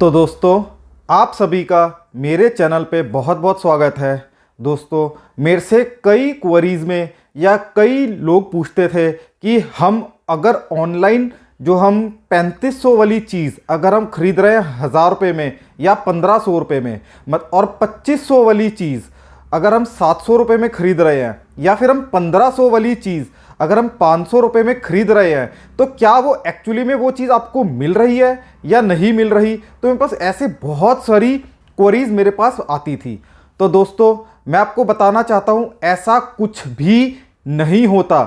तो दोस्तों, आप सभी का मेरे चैनल पे बहुत बहुत स्वागत है। दोस्तों, मेरे से कई क्वेरीज में या कई लोग पूछते थे कि हम अगर ऑनलाइन जो हम 3500 वाली चीज़ अगर हम खरीद रहे हैं 1000 रुपये में या 1500 रुपये में और 2500 वाली चीज़ अगर हम 700 रुपये में खरीद रहे हैं या फिर हम 1500 वाली चीज़ अगर हम 500 रुपये में खरीद रहे हैं, तो क्या वो एक्चुअली में वो चीज़ आपको मिल रही है या नहीं मिल रही। तो मेरे पास ऐसे बहुत सारी क्वेरीज मेरे पास आती थी। तो दोस्तों, मैं आपको बताना चाहता हूँ ऐसा कुछ भी नहीं होता।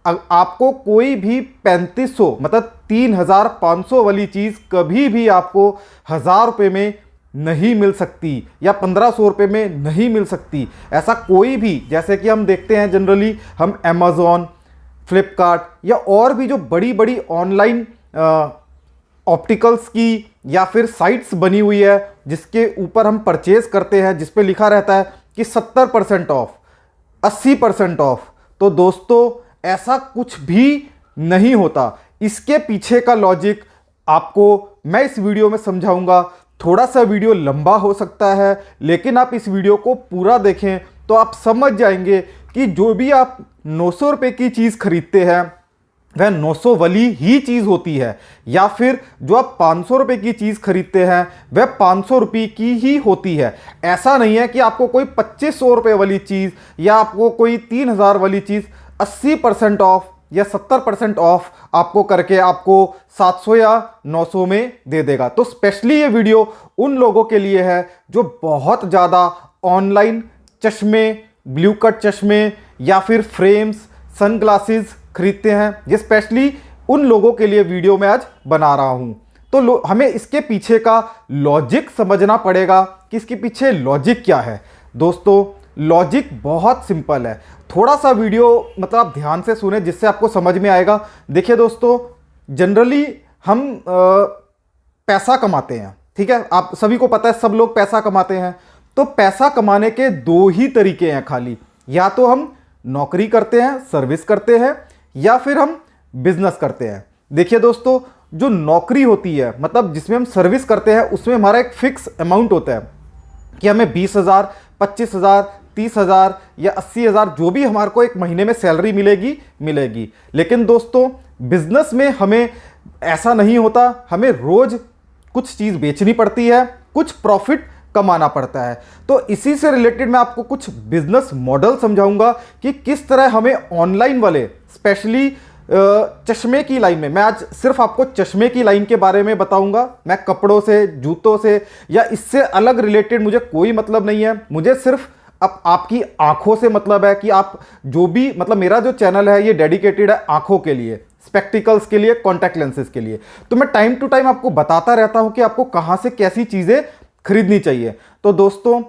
आपको कोई भी 3500 मतलब 3500 वाली चीज़ कभी भी आपको 1000 रुपये में नहीं मिल सकती या 1500 रुपये में नहीं मिल सकती। ऐसा कोई भी, जैसे कि हम देखते हैं जनरली हम अमेज़ॉन, फ्लिपकार्ट या और भी जो बड़ी बड़ी ऑनलाइन ऑप्टिकल्स की या फिर साइट्स बनी हुई है जिसके ऊपर हम परचेज करते हैं, जिस पे लिखा रहता है कि 70% ऑफ, 80% ऑफ। तो दोस्तों, ऐसा कुछ भी नहीं होता। इसके पीछे का लॉजिक आपको मैं इस वीडियो में समझाऊंगा। थोड़ा सा वीडियो लंबा हो सकता है, लेकिन आप इस वीडियो को पूरा देखें तो आप समझ जाएंगे कि जो भी आप 900 रुपये की चीज़ खरीदते हैं वह 900 वाली ही चीज़ होती है, या फिर जो आप 500 रुपये की चीज़ खरीदते हैं वह 500 रुपये की ही होती है। ऐसा नहीं है कि आपको कोई 2500 रुपये वाली चीज़ या आपको कोई 3000 वाली चीज़ 80% ऑफ या 70% ऑफ आपको करके आपको 700 या 900 में दे देगा। तो स्पेशली ये वीडियो उन लोगों के लिए है जो बहुत ज़्यादा ऑनलाइन चश्मे, ब्लू कट चश्मे या फिर फ्रेम्स, सनग्लासेस खरीदते हैं। ये स्पेशली उन लोगों के लिए वीडियो मैं आज बना रहा हूं। तो हमें इसके पीछे का लॉजिक समझना पड़ेगा कि इसके पीछे लॉजिक क्या है। दोस्तों, लॉजिक बहुत सिंपल है। थोड़ा सा वीडियो मतलब आप ध्यान से सुने जिससे आपको समझ में आएगा। देखिए दोस्तों, जनरली हम पैसा कमाते हैं, ठीक है, आप सभी को पता है, सब लोग पैसा कमाते हैं। तो पैसा कमाने के दो ही तरीके हैं खाली, या तो हम नौकरी करते हैं, सर्विस करते हैं, या फिर हम बिजनेस करते हैं। देखिए दोस्तों, जो नौकरी होती है मतलब जिसमें हम सर्विस करते हैं, उसमें हमारा एक फिक्स अमाउंट होता है कि हमें 20,000, 25,000, 30,000 या 80,000 जो भी हमारे को एक महीने में सैलरी मिलेगी। लेकिन दोस्तों, बिजनेस में हमें ऐसा नहीं होता। हमें रोज कुछ चीज़ बेचनी पड़ती है, कुछ प्रॉफिट कमाना पड़ता है। तो इसी से रिलेटेड मैं आपको कुछ बिजनेस मॉडल समझाऊंगा कि किस तरह हमें ऑनलाइन वाले, स्पेशली चश्मे की लाइन में, मैं आज सिर्फ आपको चश्मे की लाइन के बारे में बताऊंगा। मैं कपड़ों से, जूतों से या इससे अलग रिलेटेड मुझे कोई मतलब नहीं है। मुझे सिर्फ अब आपकी आंखों से मतलब है कि आप जो भी, मतलब मेरा जो चैनल है ये डेडिकेटेड है आंखों के लिए, स्पेक्टिकल्स के लिए, कॉन्टैक्ट लेंसेज के लिए। तो मैं टाइम टू टाइम आपको बताता रहता हूं कि आपको कहां से कैसी चीजें खरीदनी चाहिए। तो दोस्तों,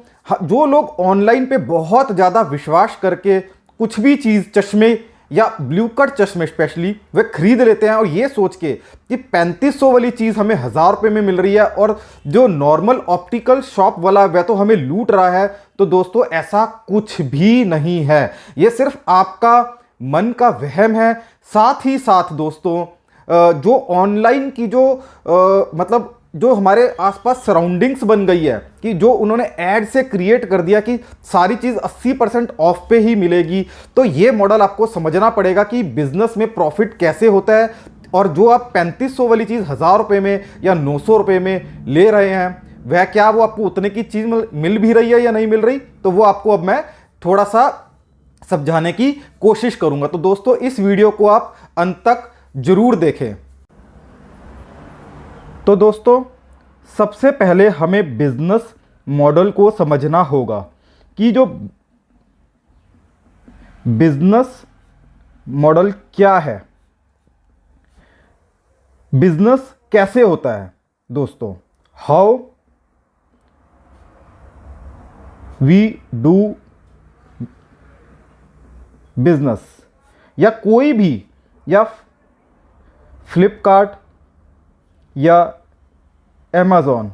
जो लोग ऑनलाइन पे बहुत ज़्यादा विश्वास करके कुछ भी चीज़, चश्मे या ब्लू कट चश्मे स्पेशली, वे खरीद लेते हैं और ये सोच के कि 3500 वाली चीज़ हमें 1000 रुपये में मिल रही है और जो नॉर्मल ऑप्टिकल शॉप वाला वह तो हमें लूट रहा है। तो दोस्तों, ऐसा कुछ भी नहीं है। ये सिर्फ आपका मन का वहम है। साथ ही साथ दोस्तों, जो ऑनलाइन की जो मतलब जो हमारे आसपास सराउंडिंग्स बन गई है कि जो उन्होंने ऐड से क्रिएट कर दिया कि सारी चीज़ 80% ऑफ पे ही मिलेगी। तो ये मॉडल आपको समझना पड़ेगा कि बिजनेस में प्रॉफिट कैसे होता है, और जो आप 3500 वाली चीज़ 1000 रुपये में या 900 रुपये में ले रहे हैं, वह क्या वो आपको उतने की चीज़ मिल भी रही है या नहीं मिल रही। तो वो आपको अब मैं थोड़ा सा समझाने की कोशिश करूंगा। तो दोस्तों, इस वीडियो को आप अंत तक जरूर देखें। तो दोस्तों, सबसे पहले हमें बिजनेस मॉडल को समझना होगा कि जो बिजनेस मॉडल क्या है, बिजनेस कैसे होता है। दोस्तों, हाउ वी डू बिजनेस, या कोई भी, या फ्लिपकार्ट या अमेज़ॉन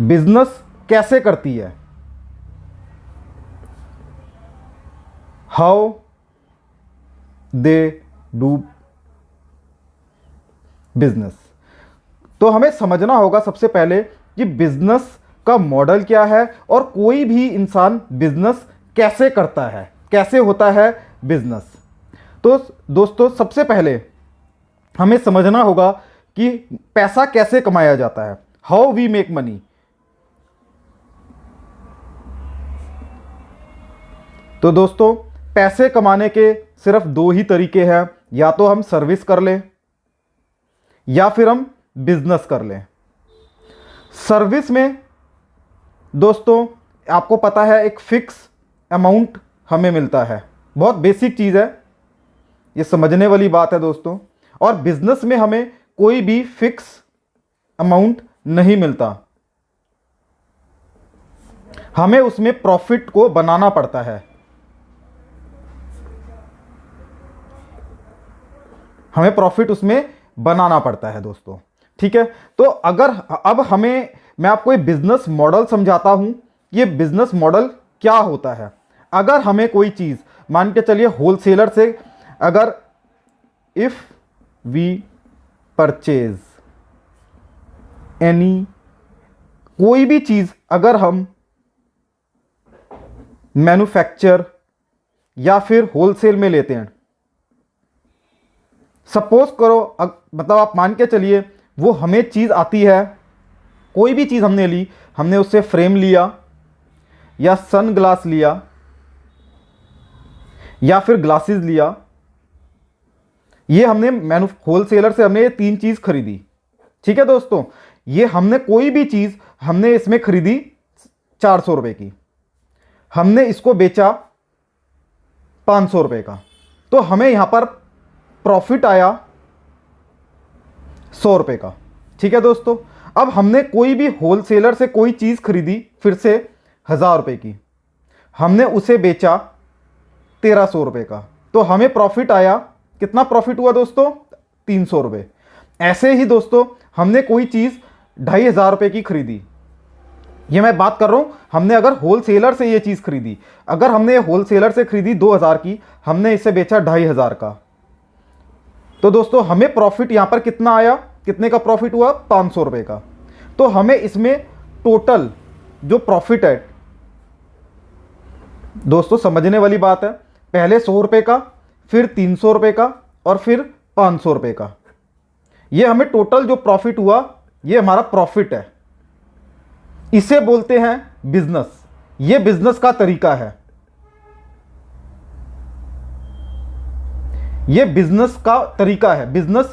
बिजनेस कैसे करती है, हाउ दे डू बिजनेस। तो हमें समझना होगा सबसे पहले कि बिजनेस का मॉडल क्या है और कोई भी इंसान बिजनेस कैसे करता है, कैसे होता है बिजनेस। तो दोस्तों सबसे पहले हमें समझना होगा कि पैसा कैसे कमाया जाता है, हाउ वी मेक मनी। तो दोस्तों पैसे कमाने के सिर्फ दो ही तरीके हैं, या तो हम सर्विस कर लें या फिर हम बिजनेस कर लें। सर्विस में दोस्तों आपको पता है एक फिक्स अमाउंट हमें मिलता है, बहुत बेसिक चीज़ है, ये समझने वाली बात है दोस्तों। और बिजनेस में हमें कोई भी फिक्स अमाउंट नहीं मिलता, हमें उसमें प्रॉफिट को बनाना पड़ता है, हमें प्रॉफिट उसमें बनाना पड़ता है दोस्तों, ठीक है। तो अगर अब मैं आपको एक बिजनेस मॉडल समझाता हूं, ये बिजनेस मॉडल क्या होता है। अगर हमें कोई चीज़ मान के चलिए होलसेलर से, अगर इफ वी परचेज एनी, कोई भी चीज़ अगर हम मैन्युफैक्चर या फिर होलसेल में लेते हैं, सपोज करो मतलब आप मान के चलिए वो हमें चीज़ आती है, कोई भी चीज़ हमने ली, हमने उससे फ्रेम लिया या सन ग्लास लिया या फिर ग्लासेस लिया, ये हमने होलसेलर से हमने ये तीन चीज़ खरीदी, ठीक है दोस्तों। ये हमने कोई भी चीज़ हमने इसमें खरीदी 400 रुपये की, हमने इसको बेचा 500 रुपये का, तो हमें यहां पर प्रॉफिट आया 100 रुपये का, ठीक है दोस्तों। अब हमने कोई भी होलसेलर से कोई चीज़ खरीदी फिर से 1000 रुपये की, हमने उसे बेचा 1300 रुपये का, तो हमें प्रॉफिट आया, कितना प्रॉफिट हुआ दोस्तों, 300 रुपये। ऐसे ही दोस्तों हमने कोई चीज़ 2500 रुपये की खरीदी, ये मैं बात कर रहा हूं, हमने अगर होलसेलर से ये चीज़ खरीदी, अगर हमने होलसेलर से खरीदी 2000 की, हमने इसे बेचा 2500 का, तो दोस्तों हमें प्रॉफिट यहां पर कितना आया, कितने का प्रॉफिट हुआ, 500 रुपये का। तो हमें इसमें टोटल जो प्रॉफिट है दोस्तों, समझने वाली बात है, पहले 100 रुपये का, फिर 300 रुपये का और फिर 500 रुपये का, ये हमें टोटल जो प्रॉफिट हुआ ये हमारा प्रॉफिट है, इसे बोलते हैं बिजनेस। ये बिजनेस का तरीका है, ये बिजनेस का तरीका है। बिजनेस,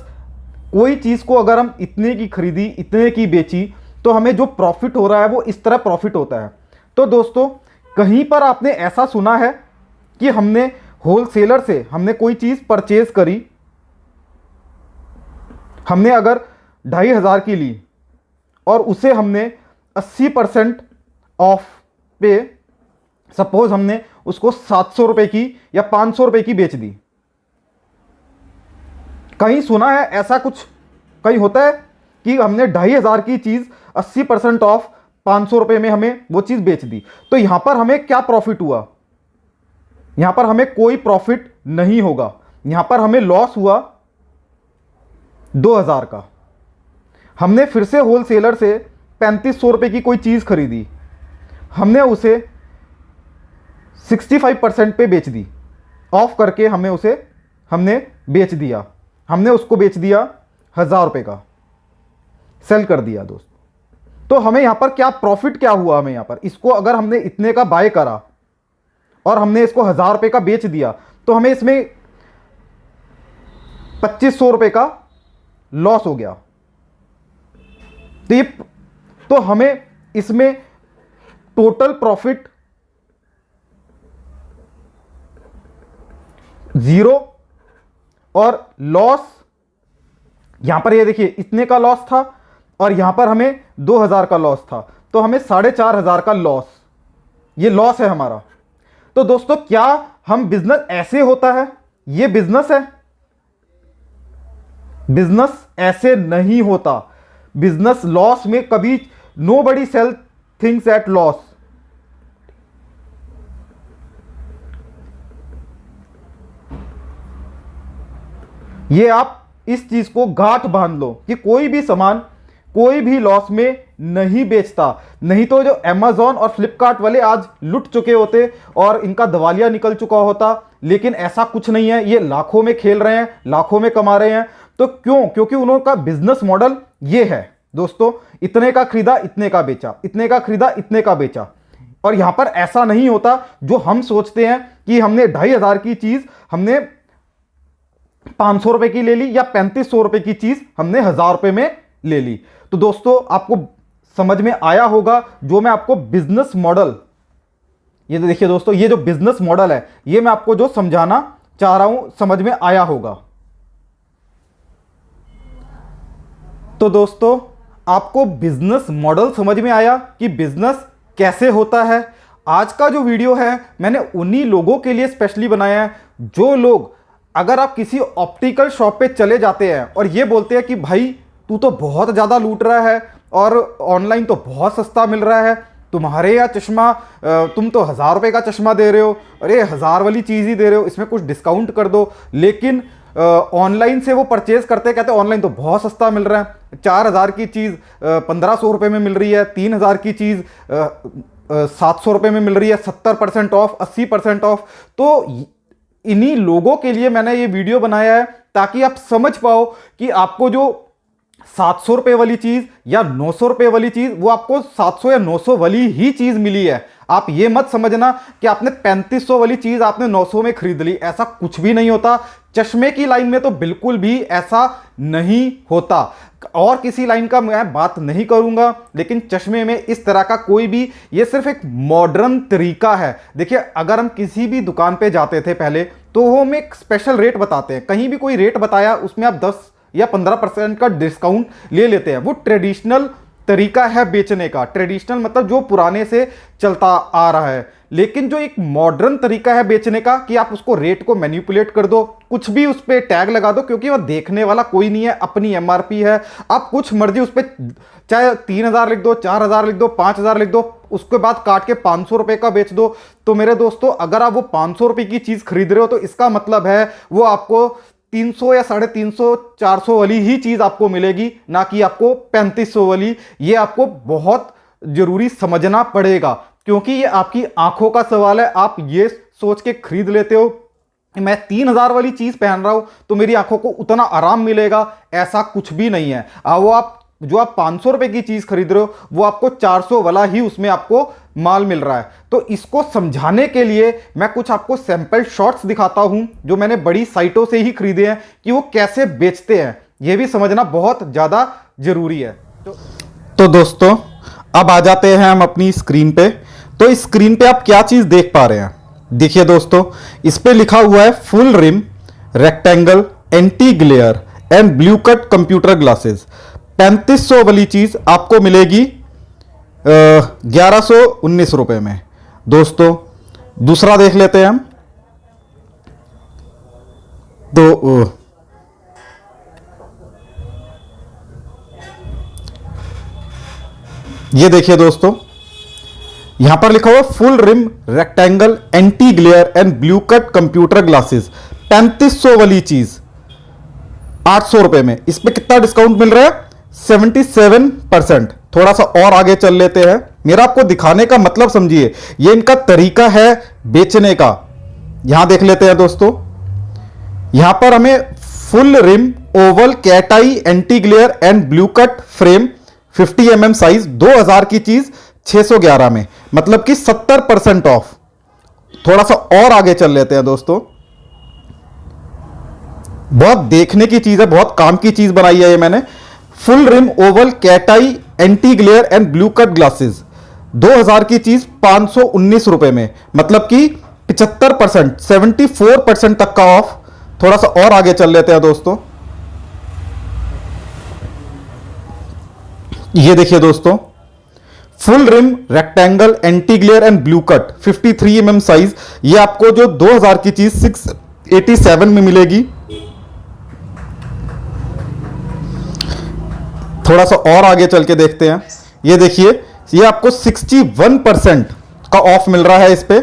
कोई चीज को अगर हम इतने की खरीदी, इतने की बेची, तो हमें जो प्रॉफिट हो रहा है वो इस तरह प्रॉफिट होता है। तो दोस्तों कहीं पर आपने ऐसा सुना है कि हमने होलसेलर से हमने कोई चीज परचेज करी, हमने अगर 2500 की ली और उसे हमने 80% ऑफ पे, सपोज हमने उसको 700 रुपए की या 500 रुपए की बेच दी। कहीं सुना है ऐसा कुछ, कहीं होता है कि हमने 2500 की चीज 80% ऑफ 500 रुपए में हमें वो चीज बेच दी, तो यहां पर हमें क्या प्रॉफिट हुआ, यहां पर हमें कोई प्रॉफिट नहीं होगा, यहां पर हमें लॉस हुआ 2000 का। हमने फिर से होलसेलर से 3500 रुपए की कोई चीज खरीदी, हमने उसे 65% पे बेच दी, ऑफ करके हमने बेच दिया, हमने उसको बेच दिया 1000 रुपए का, सेल कर दिया दोस्त। तो हमें यहां पर क्या प्रॉफिट क्या हुआ, हमें यहां पर इसको अगर हमने इतने का बाय करा और हमने इसको 1000 रुपए का बेच दिया, तो हमें इसमें 2500 रुपए का लॉस हो गया। तो हमें इसमें टोटल प्रॉफिट 0 और लॉस, यहां पर ये देखिए इतने का लॉस था और यहां पर हमें 2000 का लॉस था, तो हमें 4500 का लॉस, ये लॉस है हमारा। तो दोस्तों क्या हम बिजनेस ऐसे होता है, ये बिजनेस है? बिजनेस ऐसे नहीं होता। बिजनेस लॉस में कभी, nobody sell things at loss. ये आप इस चीज को गांठ बांध लो कि कोई भी सामान कोई भी लॉस में नहीं बेचता। नहीं तो जो Amazon और फ्लिपकार्ट वाले आज लुट चुके होते और इनका दिवालिया निकल चुका होता, लेकिन ऐसा कुछ नहीं है। ये लाखों में खेल रहे हैं, लाखों में कमा रहे हैं। तो क्यों? क्योंकि उनका बिजनेस मॉडल ये है दोस्तों, इतने का खरीदा इतने का बेचा, इतने का खरीदा इतने का बेचा। और यहां पर ऐसा नहीं होता जो हम सोचते हैं कि हमने 2,500 की चीज हमने 500 रुपए की ले ली, या 3500 रुपए की चीज हमने 1000 रुपए में ले ली। तो दोस्तों आपको समझ में आया होगा जो मैं आपको बिजनेस मॉडल, ये देखिए दोस्तों, ये जो बिजनेस मॉडल है ये मैं आपको जो समझाना चाह रहा हूं, समझ में आया होगा। तो दोस्तों आपको बिजनेस मॉडल समझ में आया कि बिजनेस कैसे होता है। आज का जो वीडियो है मैंने उन्हीं लोगों के लिए स्पेशली बनाया है जो लोग, अगर आप किसी ऑप्टिकल शॉप पे चले जाते हैं और ये बोलते हैं कि भाई तू तो बहुत ज़्यादा लूट रहा है और ऑनलाइन तो बहुत सस्ता मिल रहा है, तुम्हारे यहाँ चश्मा, तुम तो 1000 रुपये का चश्मा दे रहे हो, अरे 1000 वाली चीज़ ही दे रहे हो, इसमें कुछ डिस्काउंट कर दो। लेकिन ऑनलाइन से वो परचेज करते, कहते ऑनलाइन तो बहुत सस्ता मिल रहा है, 4000 की चीज़ 1500 रुपये में मिल रही है, 3000 की चीज़ 700 रुपये में मिल रही है, 70% ऑफ, 80% ऑफ। तो इन्हीं लोगों के लिए मैंने ये वीडियो बनाया है ताकि आप समझ पाओ कि आपको जो 700 रुपये वाली चीज या 900 रुपये वाली चीज, वो आपको 700 या 900 वाली ही चीज मिली है। आप ये मत समझना कि आपने 3500 वाली चीज आपने 900 में खरीद ली, ऐसा कुछ भी नहीं होता। चश्मे की लाइन में तो बिल्कुल भी ऐसा नहीं होता। और किसी लाइन का मैं बात नहीं करूंगा, लेकिन चश्मे में इस तरह का कोई भी, ये सिर्फ एक मॉडर्न तरीका है। देखिए अगर हम किसी भी दुकान पे जाते थे पहले, तो वो हमें एक स्पेशल रेट बताते हैं, कहीं भी कोई रेट बताया उसमें आप 10 या 15% का डिस्काउंट ले लेते हैं। वो ट्रेडिशनल तरीका है बेचने का। ट्रेडिशनल मतलब जो पुराने से चलता आ रहा है। लेकिन जो एक मॉडर्न तरीका है बेचने का कि आप उसको रेट को मैनिपुलेट कर दो, कुछ भी उस पर टैग लगा दो, क्योंकि वह देखने वाला कोई नहीं है, अपनी एमआरपी है, आप कुछ मर्जी उस पर चाहे 3000 लिख दो, 4000 लिख दो, 5000 लिख दो, उसके बाद काट के 500 रुपए का बेच दो। तो मेरे दोस्तों अगर आप वो 500 रुपए की चीज खरीद रहे हो तो इसका मतलब है वो आपको 300 या 350, 400 वाली ही चीज आपको मिलेगी, ना कि आपको 3500 वाली। ये आपको बहुत जरूरी समझना पड़ेगा, क्योंकि ये आपकी आंखों का सवाल है। आप ये सोच के खरीद लेते हो मैं 3000 वाली चीज पहन रहा हूं तो मेरी आंखों को उतना आराम मिलेगा, ऐसा कुछ भी नहीं है। वो आप जो आप 500 रुपए की चीज खरीद रहे हो वो आपको 400 वाला ही उसमें आपको माल मिल रहा है। तो इसको समझाने के लिए मैं कुछ आपको सैंपल शॉट्स दिखाता हूं जो मैंने बड़ी साइटों से ही खरीदे हैं कि वो कैसे बेचते हैं। यह भी समझना बहुत ज्यादा जरूरी है। तो दोस्तों अब आ जाते हैं हम अपनी स्क्रीन पे। तो इस स्क्रीन पे आप क्या चीज देख पा रहे हैं? देखिए दोस्तों, इस पे लिखा हुआ है full rim rectangle anti glare and blue cut computer glasses. 3500 वाली चीज आपको मिलेगी 1119 रुपए में। दोस्तों दूसरा देख लेते हैं हम। तो ये देखिए दोस्तों, यहां पर लिखा हुआ full rim rectangle anti glare and blue cut computer glasses, 3500 वाली चीज 800 रुपए में। इस पे कितना डिस्काउंट मिल रहा है? 77%। थोड़ा सा और आगे चल लेते हैं। मेरा आपको दिखाने का मतलब समझिए, ये इनका तरीका है बेचने का। यहां देख लेते हैं दोस्तों, यहां पर हमें full rim oval cat eye anti glare and blue cut frame 50 mm size 2000 की चीज 611 में, मतलब कि 70% ऑफ। थोड़ा सा और आगे चल लेते हैं दोस्तों। बहुत देखने की चीज है, बहुत काम की चीज बनाई है ये मैंने। Full rim oval cat eye anti glare and blue cut glasses 2000 की चीज 519 रुपए में, मतलब कि 75%, 74% तक का ऑफ। थोड़ा सा और आगे चल लेते हैं दोस्तों। ये देखिए दोस्तों, full rim rectangle anti glare and blue cut 53 mm size, ये आपको जो 2000 की चीज 687 में मिलेगी। थोड़ा सा और आगे चल के देखते हैं। ये देखिए, ये आपको 61% का ऑफ मिल रहा है इस पे।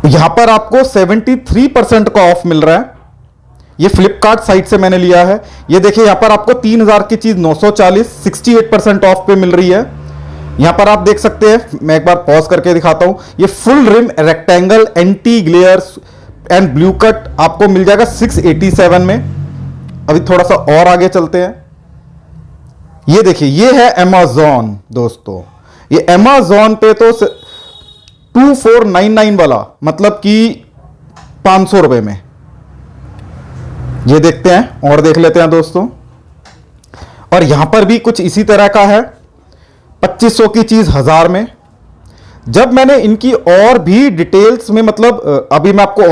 यहां पर आपको 73% का ऑफ मिल रहा है। ये फ्लिपकार्ट साइट से मैंने लिया है। ये देखिए यहाँ पर आपको 3000 की चीज 940 68% ऑफ पे मिल रही है। यहां पर आप देख सकते हैं, मैं एक बार पॉज करके दिखाता हूं। ये full rim rectangle anti glare and blue cut आपको मिल जाएगा 687 में। अभी थोड़ा सा और आगे चलते हैं। ये देखिए, ये है अमेज़न दोस्तों। ये अमेज़न पे तो 2499 वाला, मतलब कि 500 रुपए में। ये देखते हैं और देख लेते हैं दोस्तों। और यहां पर भी कुछ इसी तरह का है, 2500 की चीज 1000 में। जब मैंने इनकी और भी डिटेल्स में, मतलब अभी मैं आपको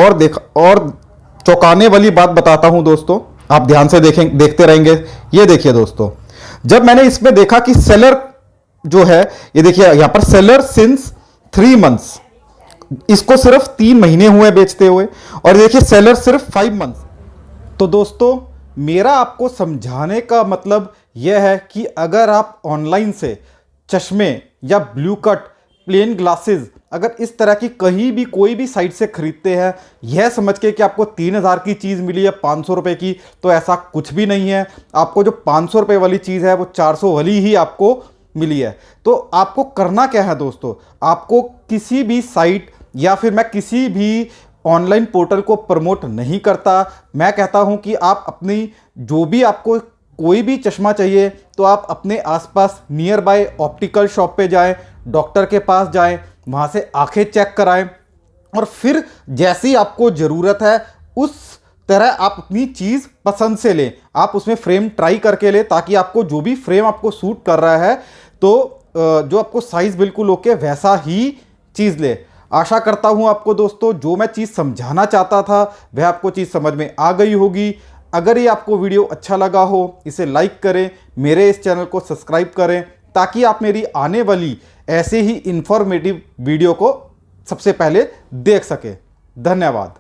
और चौंकाने वाली बात बताता हूं दोस्तों, आप ध्यान से देखते रहेंगे। ये देखिए दोस्तों, जब मैंने इसमें देखा कि सेलर जो है, ये देखिए यहां पर सेलर सिंस 3 मंथ्स, इसको सिर्फ 3 महीने हुए बेचते हुए, और देखिए सेलर सिर्फ 5 मंथ्स। तो दोस्तों, मेरा आपको समझाने का मतलब यह है कि अगर आप ऑनलाइन से चश्मे या ब्लू कट प्लेन ग्लासेस अगर इस तरह की कहीं भी कोई भी साइट से खरीदते हैं, यह समझ के कि आपको 3000 की चीज़ मिली है 500 रुपये की, तो ऐसा कुछ भी नहीं है। आपको जो 500 रुपये वाली चीज़ है वो 400 वाली ही आपको मिली है। तो आपको करना क्या है दोस्तों, आपको किसी भी साइट या फिर मैं किसी भी ऑनलाइन पोर्टल को प्रमोट नहीं करता। मैं कहता हूं कि आप अपनी जो भी आपको कोई भी चश्मा चाहिए तो आप अपने आसपास नियर बाय ऑप्टिकल शॉप पे जाएं, डॉक्टर के पास जाएं, वहां से आंखें चेक कराएं, और फिर जैसी आपको ज़रूरत है उस तरह आप अपनी चीज़ पसंद से लें। आप उसमें फ्रेम ट्राई करके लें, ताकि आपको जो भी फ्रेम आपको सूट कर रहा है, तो जो आपको साइज़ बिल्कुल ओके वैसा ही चीज़ ले। आशा करता हूं आपको दोस्तों जो मैं चीज़ समझाना चाहता था वह आपको चीज़ समझ में आ गई होगी। अगर ये आपको वीडियो अच्छा लगा हो, इसे लाइक करें, मेरे इस चैनल को सब्सक्राइब करें, ताकि आप मेरी आने वाली ऐसे ही इंफॉर्मेटिव वीडियो को सबसे पहले देख सकें। धन्यवाद।